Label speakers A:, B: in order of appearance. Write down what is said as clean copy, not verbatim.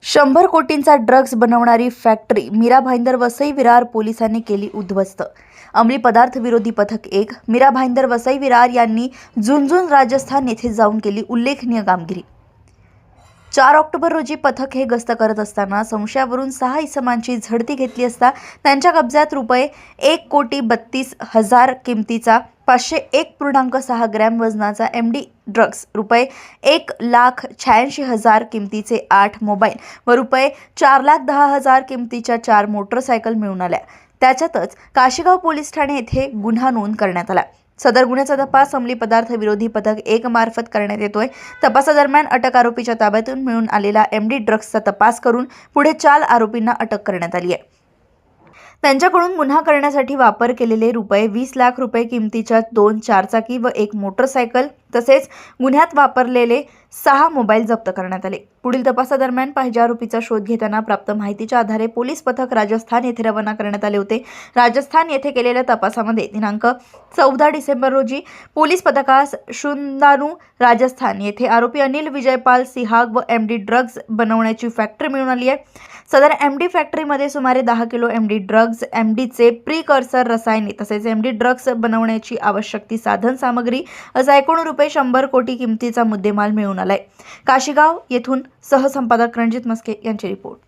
A: 100 कोटींचा ड्रग्ज बनवणारी फॅक्टरी मीरा भाईंदर वसई विरार पोलिसांनी केली उद्ध्वस्त। अंमली पदार्थ विरोधी पथक 1 मीरा भाईंदर वसई विरार यांनी झुंझुनू राजस्थान येथे जाऊन केली उल्लेखनीय कामगिरी। 4 ऑक्टोबर रोजी पथक हे गस्त करत असताना संशयावरून 6 इसमांची झडती घेतली असता त्यांच्या कब्जात रुपये 1,32,00,000 किमतीचा 501.6 ग्रॅम वजनाचा एमडी ड्रग्ज, रुपये 1,86,000 किमतीचे 8 मोबाईल व रुपये 4,10,000 किमतीच्या 4 मोटरसायकल मिळून आल्या। त्याच्यातच काशीगाव पोलीस ठाणे येथे गुन्हा नोंद करण्यात आला। सदर गुन्ह्याचा तपास अंमली पदार्थ विरोधी पथक 1 मार्फत करण्यात येतोय। तपासादरम्यान अटक आरोपीच्या ताब्यातून मिळून आलेला एमडी ड्रग्जचा तपास करून पुढे 4 आरोपींना अटक करण्यात आली आहे। त्यांच्याकडून गुन्हा करण्यासाठी वापर केलेले रुपये 20 लाख रुपये किमतीच्या 2 चारचाकी व 1 मोटरसायकल तसेच गुन्ह्यात वापरलेले 6 मोबाईल जप्त करण्यात आले। पुढील तपासादरम्यान पाहिजे आरोपीचा शोध घेताना प्राप्त माहितीच्या आधारे पोलीस पथक राजस्थान येथे रवाना करण्यात आले होते। राजस्थान येथे केलेल्या तपासामध्ये दिनांक 14 डिसेंबर रोजी पोलीस पथकास झुंझुनू राजस्थान येथे आरोपी अनिल विजयपाल सिहाग व एमडी ड्रग्ज बनवण्याची फॅक्टरी मिळून आली आहे। सदर एमडी फॅक्टरीमध्ये सुमारे 10 किलो एमडी ड्रग्ज, एमडीचे प्रीकर्सर रसायने तसेच एमडी ड्रग्ज बनवण्याची आवश्यक ती साधन सामग्री असा एकूण रुपये 100 कोटी किमतीचा मुद्देमाल मिळून आलाय। काशीगाव येथून सहसंपादक रणजित मस्के यांची रिपोर्ट।